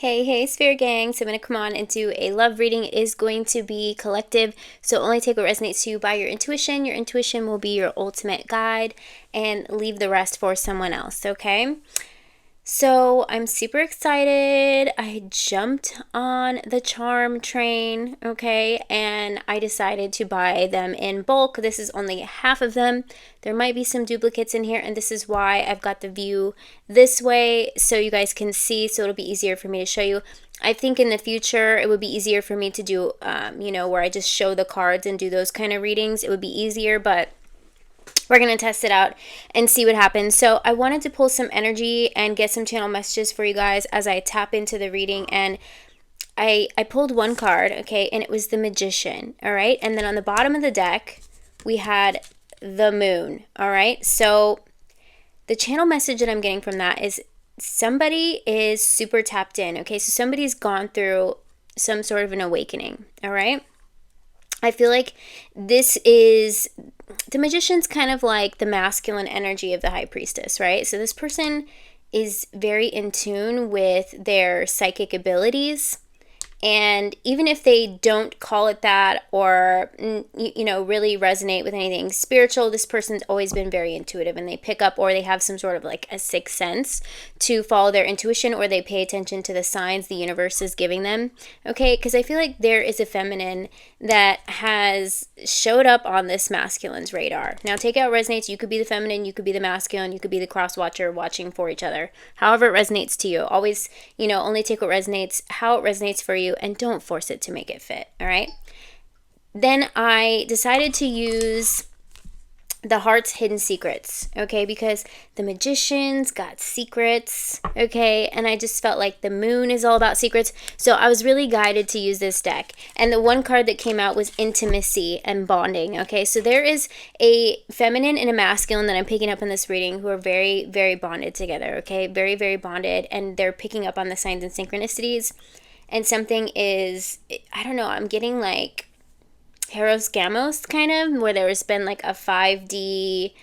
Hey, Sphere Gang. So I'm going to come on and do a love reading. It is going to be collective, so only take what resonates to you by your intuition. Your intuition will be your ultimate guide, and leave the rest for someone else, okay? So I'm super excited. I jumped on the charm train, okay, and I decided to buy them in bulk. This is only half of them. There might be some duplicates in here, and this is why I've got the view this way so you guys can see, so it'll be easier for me to show you. I think in the future it would be easier for me to do, where I just show the cards and do those kind of readings. It would be easier, but we're going to test it out and see what happens. So I wanted to pull some energy and get some channel messages for you guys as I tap into the reading. And I pulled one card, okay, and it was the Magician, all right? And then on the bottom of the deck, we had the Moon, all right? So the channel message that I'm getting from that is somebody is super tapped in, okay? So somebody's gone through some sort of an awakening, all right? I feel like this is, the Magician's kind of like the masculine energy of the High Priestess, right? So this person is very in tune with their psychic abilities. And even if they don't call it that or, really resonate with anything spiritual, this person's always been very intuitive, and they pick up, or they have some sort of like a sixth sense to follow their intuition, or they pay attention to the signs the universe is giving them. Okay, because I feel like there is a feminine that has showed up on this masculine's radar. Now, take out resonates. You could be the feminine, you could be the masculine, you could be the cross watcher watching for each other. However it resonates to you. Always, only take what resonates, how it resonates for you, and don't force it to make it fit, all right? Then I decided to use the heart's hidden secrets, okay, because the Magician's got secrets, okay, and I just felt like the Moon is all about secrets, so I was really guided to use this deck. And the one card that came out was intimacy and bonding, okay? So there is a feminine and a masculine that I'm picking up in this reading who are very, very bonded together, okay? Very, very bonded, and they're picking up on the signs and synchronicities. And something is, I don't know, I'm getting like 𝗗𝗄𝐵𝐺𝐸 kind of, where there's been like a 5D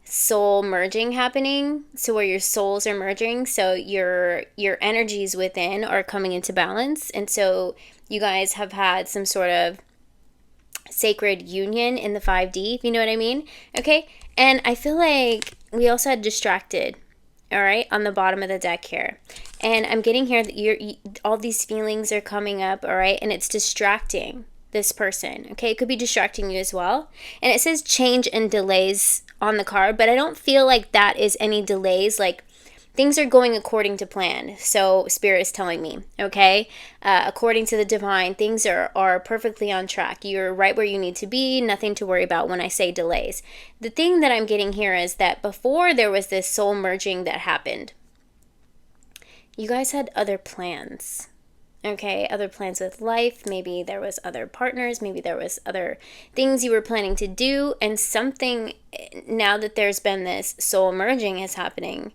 soul merging happening. So where your souls are merging, so your energies within are coming into balance. And so you guys have had some sort of sacred union in the 5D, if you know what I mean. Okay, and I feel like we also had distracted, all right, on the bottom of the deck here. And I'm getting here that all these feelings are coming up, all right, and it's distracting this person, okay? It could be distracting you as well. And it says change and delays on the card, but I don't feel like that is any delays. Like, things are going according to plan, so Spirit is telling me, okay? According to the divine, things are perfectly on track. You're right where you need to be, nothing to worry about when I say delays. The thing that I'm getting here is that before there was this soul merging that happened, you guys had other plans, okay? Other plans with life. Maybe there was other partners. Maybe there was other things you were planning to do. And something, now that there's been this soul merging is happening,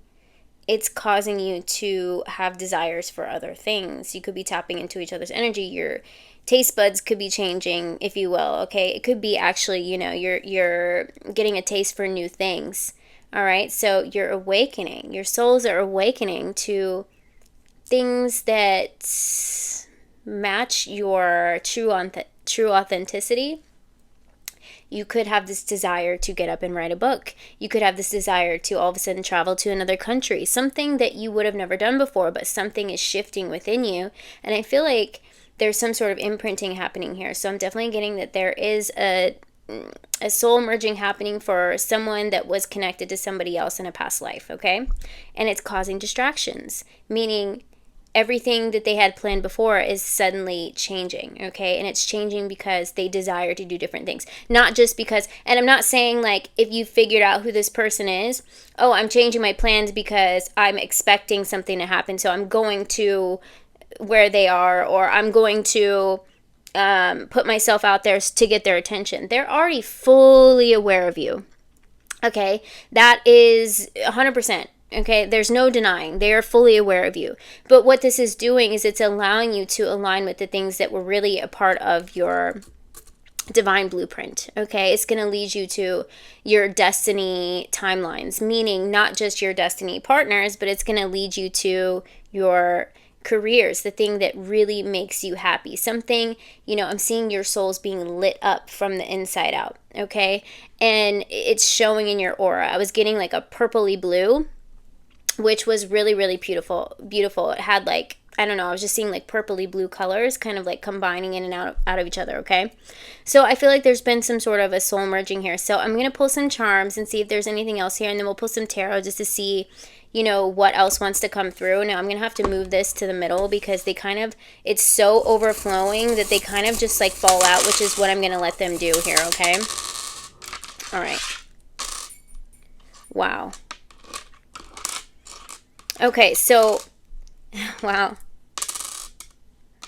it's causing you to have desires for other things. You could be tapping into each other's energy. Your taste buds could be changing, if you will, okay? It could be actually, you're getting a taste for new things, all right? So you're awakening. Your souls are awakening to things that match your true authenticity. You could have this desire to get up and write a book. You could have this desire to all of a sudden travel to another country, something that you would have never done before, but something is shifting within you. And I feel like there's some sort of imprinting happening here. So I'm definitely getting that there is a soul merging happening for someone that was connected to somebody else in a past life, okay? And it's causing distractions, meaning everything that they had planned before is suddenly changing, okay? And it's changing because they desire to do different things. Not just because, and I'm not saying like if you figured out who this person is, oh, I'm changing my plans because I'm expecting something to happen, so I'm going to where they are, or I'm going to put myself out there to get their attention. They're already fully aware of you, okay? That is 100%. Okay, there's no denying. They are fully aware of you. But what this is doing is it's allowing you to align with the things that were really a part of your divine blueprint, okay? It's going to lead you to your destiny timelines, meaning not just your destiny partners, but it's going to lead you to your careers, the thing that really makes you happy, something, you know, I'm seeing your souls being lit up from the inside out, okay? And it's showing in your aura. I was getting like a purpley blue, which was really, really beautiful. It had like, I don't know, I was just seeing like purpley blue colors kind of like combining in and out of each other, okay? So I feel like there's been some sort of a soul merging here. So I'm going to pull some charms and see if there's anything else here, and then we'll pull some tarot just to see, you know, what else wants to come through. Now I'm going to have to move this to the middle because they kind of, it's so overflowing that they kind of just like fall out, which is what I'm going to let them do here, okay? All right. Wow. Okay, so, wow.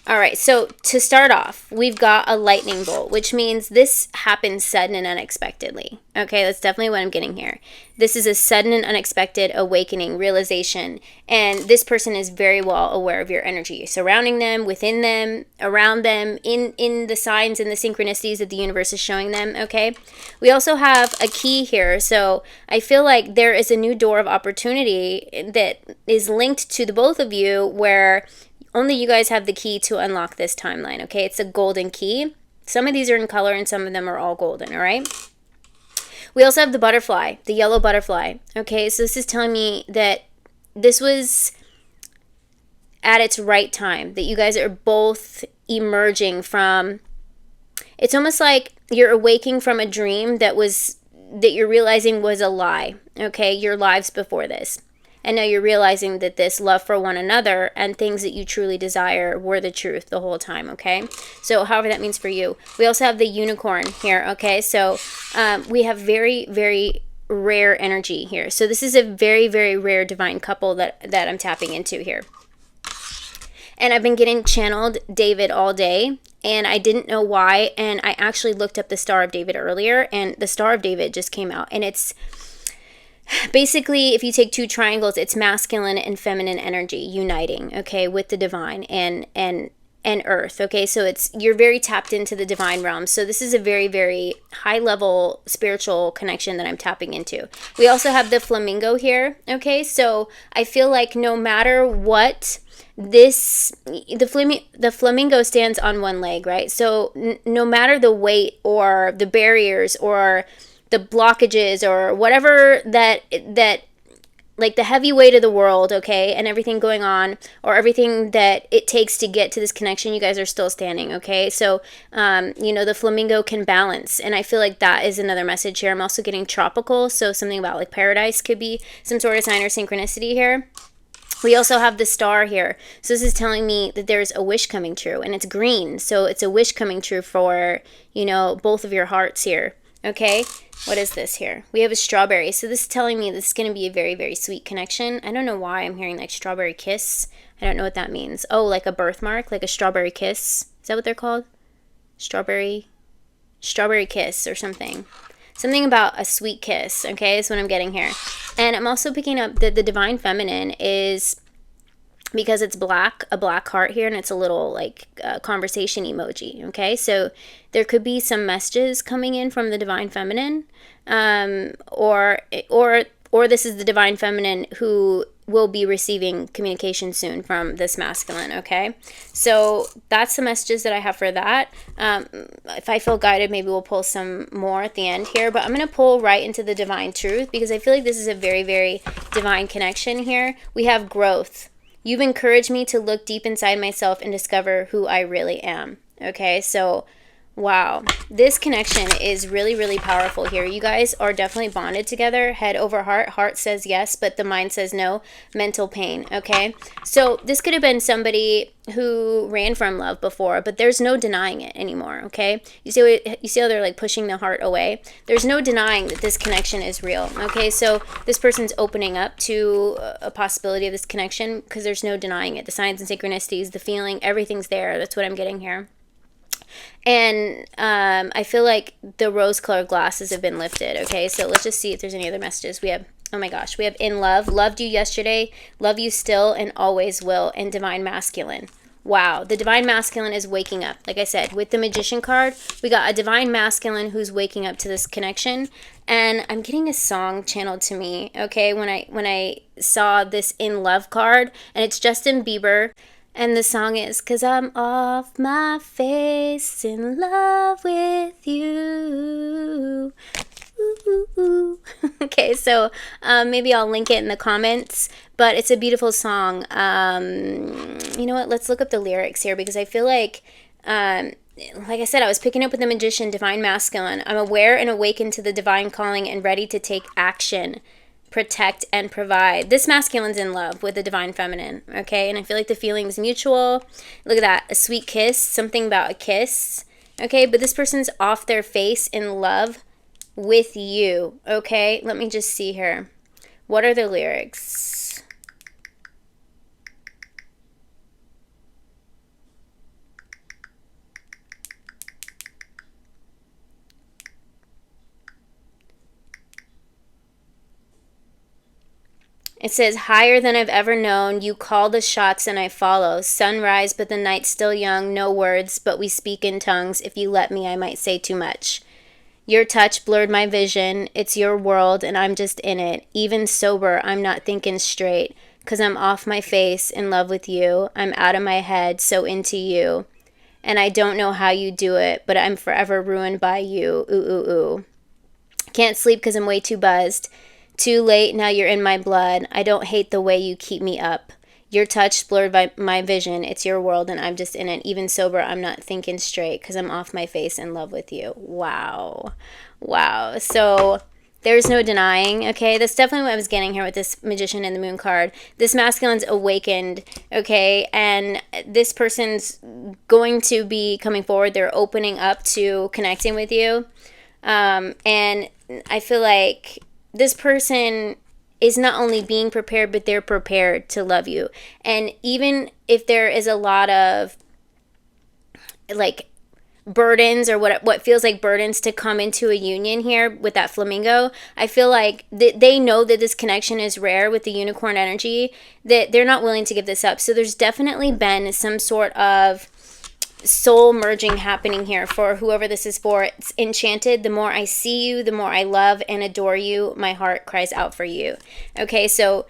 All right, so to start off, we've got a lightning bolt, which means this happens sudden and unexpectedly. Okay, that's definitely what I'm getting here. This is a sudden and unexpected awakening, realization, and this person is very well aware of your energy, surrounding them, within them, around them, in the signs and the synchronicities that the universe is showing them, okay? We also have a key here, so I feel like there is a new door of opportunity that is linked to the both of you where only you guys have the key to unlock this timeline, okay? It's a golden key. Some of these are in color and some of them are all golden, all right? We also have the butterfly, the yellow butterfly, okay? So this is telling me that this was at its right time, that you guys are both emerging from, it's almost like you're awaking from a dream that you're realizing was a lie, okay? Your lives before this. And now you're realizing that this love for one another and things that you truly desire were the truth the whole time, okay? So however that means for you. We also have the unicorn here, okay? So we have very, very rare energy here. So this is a very, very rare divine couple that I'm tapping into here. And I've been getting channeled David all day, and I didn't know why. And I actually looked up the Star of David earlier, and the Star of David just came out. And it's basically, if you take two triangles, it's masculine and feminine energy uniting, okay, with the divine and earth, okay? So you're very tapped into the divine realm. So this is a very, very high level spiritual connection that I'm tapping into. We also have the flamingo here, okay? So I feel like no matter what, the flamingo stands on one leg, right? So no matter the weight or the barriers or the blockages or whatever that like the heavy weight of the world, okay, and everything going on, or everything that it takes to get to this connection, you guys are still standing, okay? So, you know, the flamingo can balance, and I feel like that is another message here. I'm also getting tropical, so something about like paradise could be some sort of sign or synchronicity here. We also have the star here. So this is telling me that there's a wish coming true, and it's green, so it's a wish coming true for, you know, both of your hearts here, okay? What is this here? We have a strawberry. So this is telling me this is going to be a very, very sweet connection. I don't know why I'm hearing like strawberry kiss. I don't know what that means. Oh, like a birthmark, like a strawberry kiss. Is that what they're called? Strawberry kiss or something. Something about a sweet kiss, okay, is what I'm getting here. And I'm also picking up that the divine feminine is, because it's black, a black heart here, and it's a little like conversation emoji, okay? So there could be some messages coming in from the divine feminine, or this is the divine feminine who will be receiving communication soon from this masculine, okay? So that's the messages that I have for that. If I feel guided, maybe we'll pull some more at the end here, but I'm going to pull right into the divine truth because I feel like this is a very, very divine connection here. We have growth. You've encouraged me to look deep inside myself and discover who I really am. Okay, so wow, this connection is really, really powerful here. You guys are definitely bonded together, head over heart. Heart says yes, but the mind says no. Mental pain, okay? So this could have been somebody who ran from love before, but there's no denying it anymore, okay? You see how they're like pushing the heart away? There's no denying that this connection is real, okay? So this person's opening up to a possibility of this connection because there's no denying it. The signs and synchronicities, the feeling, everything's there. That's what I'm getting here. And I feel like the rose-colored glasses have been lifted, okay? So let's just see if there's any other messages. We have, oh my gosh, we have in love, loved you yesterday, love you still, and always will, and divine masculine. Wow, the divine masculine is waking up. Like I said, with the magician card, we got a divine masculine who's waking up to this connection. And I'm getting a song channeled to me, okay, when I saw this in love card, and it's Justin Bieber. And the song is, 'cause I'm off my face in love with you. Ooh, ooh, ooh. Okay, so maybe I'll link it in the comments, but it's a beautiful song. You know what? Let's look up the lyrics here, because I feel like I said, I was picking up with the magician, divine masculine. I'm aware and awakened to the divine calling and ready to take action, protect, and provide. This masculine's in love with the divine feminine, okay? And I feel like the feeling's mutual. Look at that, a sweet kiss, something about a kiss, okay? But this person's off their face in love with you, okay? Let me just see here. What are the lyrics? It says, higher than I've ever known, you call the shots and I follow. Sunrise, but the night's still young. No words, but we speak in tongues. If you let me, I might say too much. Your touch blurred my vision. It's your world and I'm just in it. Even sober, I'm not thinking straight. 'Cause I'm off my face, in love with you. I'm out of my head, so into you. And I don't know how you do it, but I'm forever ruined by you. Ooh, ooh, ooh. Can't sleep 'cause I'm way too buzzed. Too late, now you're in my blood. I don't hate the way you keep me up. Your touch blurred by my vision. It's your world and I'm just in it. Even sober, I'm not thinking straight, 'cause I'm off my face, in love with you. Wow. Wow. So there's no denying, okay? That's definitely what I was getting here with this magician and the moon card. This masculine's awakened, okay? And this person's going to be coming forward. They're opening up to connecting with you. And I feel like this person is not only being prepared, but they're prepared to love you. And even if there is a lot of like burdens, or what feels like burdens to come into a union here with that flamingo, I feel like they know that this connection is rare with the unicorn energy, that they're not willing to give this up. So there's definitely been some sort of soul merging happening here for whoever this is for. It's enchanted. The more I see you, the more I love and adore you. My heart cries out for you. Okay, so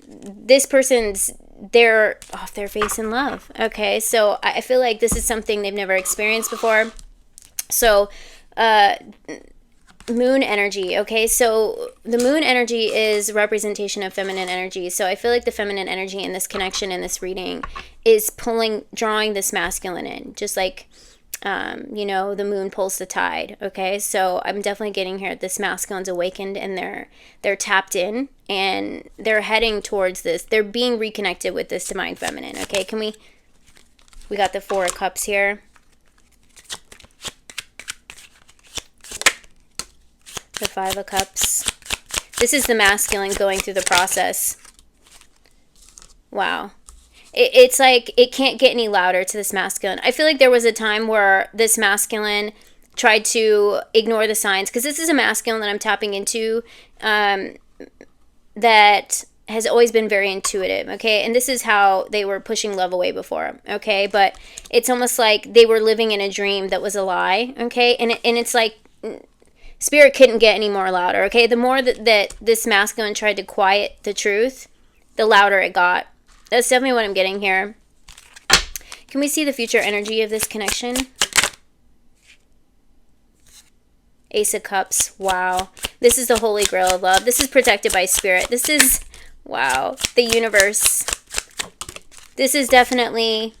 this person's, they're off their face in love. Okay, so I feel like this is something they've never experienced before. So moon energy, okay? So the moon energy is representation of feminine energy. So I feel like the feminine energy in this connection, in this reading, is drawing this masculine in, just like, you know, the moon pulls the tide, okay? So I'm definitely getting here, this masculine's awakened and they're tapped in and they're heading towards this. They're being reconnected with this divine feminine, okay? We got the Four of Cups here. The Five of Cups. This is the masculine going through the process. Wow. It's like it can't get any louder to this masculine. I feel like there was a time where this masculine tried to ignore the signs, because this is a masculine that I'm tapping into that has always been very intuitive, okay? And this is how they were pushing love away before, okay? But it's almost like they were living in a dream that was a lie, okay? And it's like Spirit couldn't get any more louder, okay? The more that this masculine tried to quiet the truth, the louder it got. That's definitely what I'm getting here. Can we see the future energy of this connection? Ace of Cups. Wow. This is the Holy Grail of love. This is protected by Spirit. This is, wow, the universe. This is definitely,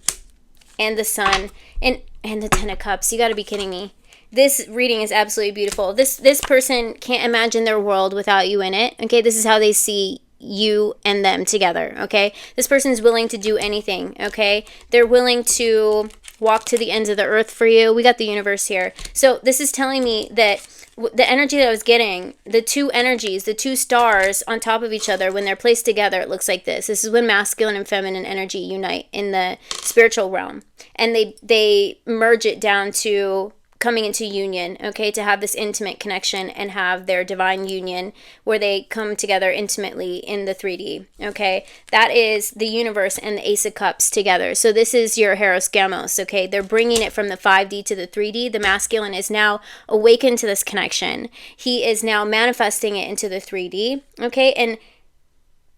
and the Sun, and the Ten of Cups. You got to be kidding me. This reading is absolutely beautiful. This person can't imagine their world without you in it. Okay, this is how they see you and them together. Okay, this person is willing to do anything. Okay, they're willing to walk to the ends of the earth for you. We got the universe here. So this is telling me that the energy that I was getting, the two energies, the two stars on top of each other, when they're placed together, it looks like this. This is when masculine and feminine energy unite in the spiritual realm, and they merge it down to coming into union, okay, to have this intimate connection and have their divine union where they come together intimately in the 3D, okay? That is the universe and the Ace of Cups together. So this is your 𝗖𝐀𝐵𝐺𝐸, okay? They're bringing it from the 5D to the 3D. The masculine is now awakened to this connection. He is now manifesting it into the 3D, okay? And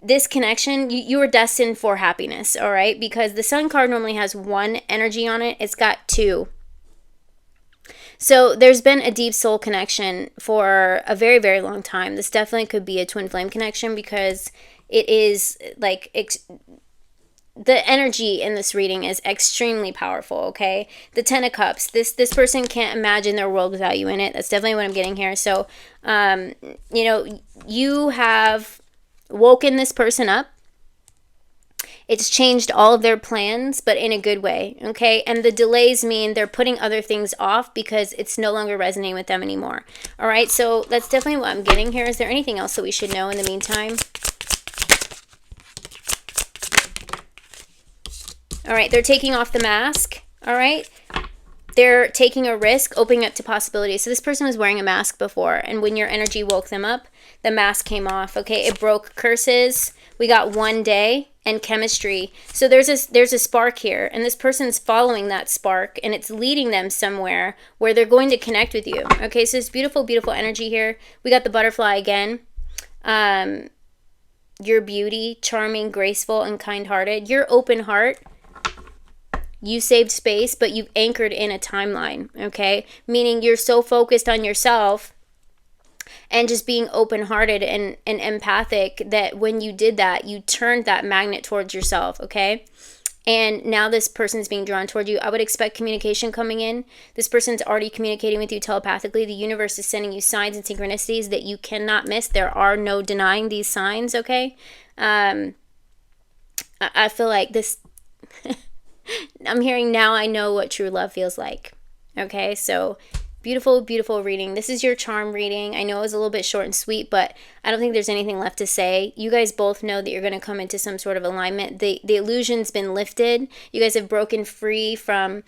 this connection, you are destined for happiness, all right? Because the Sun card normally has one energy on it. It's got two. So there's been a deep soul connection for a very, very long time. This definitely could be a twin flame connection because it is like the energy in this reading is extremely powerful, okay? The Ten of Cups. This person can't imagine their world without you in it. That's definitely what I'm getting here. So, you know, you have woken this person up. It's changed all of their plans, but in a good way, okay? And the delays mean they're putting other things off because it's no longer resonating with them anymore. All right, so that's definitely what I'm getting here. Is there anything else that we should know in the meantime? All right, they're taking off the mask, all right? They're taking a risk, opening up to possibilities. So this person was wearing a mask before, and when your energy woke them up, the mask came off, okay? It broke curses. We got one day and chemistry. So there's a spark here, and this person's following that spark, and it's leading them somewhere where they're going to connect with you, okay? So it's beautiful, beautiful energy here. We got the butterfly again. Your beauty, charming, graceful, and kind-hearted. Your open heart. You saved space, but you've anchored in a timeline, okay? Meaning you're so focused on yourself and just being open-hearted and empathic that when you did that, you turned that magnet towards yourself, okay? And now this person's being drawn toward you. I would expect communication coming in. This person's already communicating with you telepathically. The universe is sending you signs and synchronicities that you cannot miss. There are no denying these signs, okay? I feel like this... I'm hearing now I know what true love feels like. Okay, so beautiful, beautiful reading. This is your charm reading. I know it was a little bit short and sweet, but I don't think there's anything left to say. You guys both know that you're going to come into some sort of alignment. The illusion's been lifted. You guys have broken free from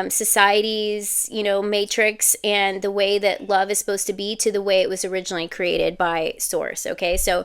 society's, you know, matrix and the way that love is supposed to be to the way it was originally created by Source. Okay, so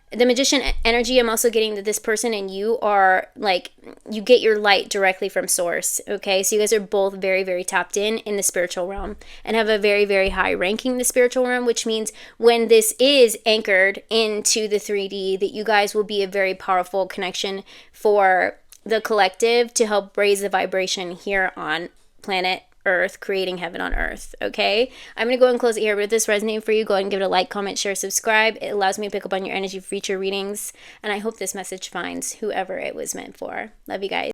the Magician energy, I'm also getting that this person and you are like, you get your light directly from Source, okay? So you guys are both very, very tapped in the spiritual realm and have a very, very high ranking in the spiritual realm, which means when this is anchored into the 3D, that you guys will be a very powerful connection for the collective to help raise the vibration here on planet Earth, creating heaven on earth, okay? I'm going to go and close it here, but if this resonated for you, go ahead and give it a like, comment, share, subscribe. It allows me to pick up on your energy for future readings, and I hope this message finds whoever it was meant for. Love you guys.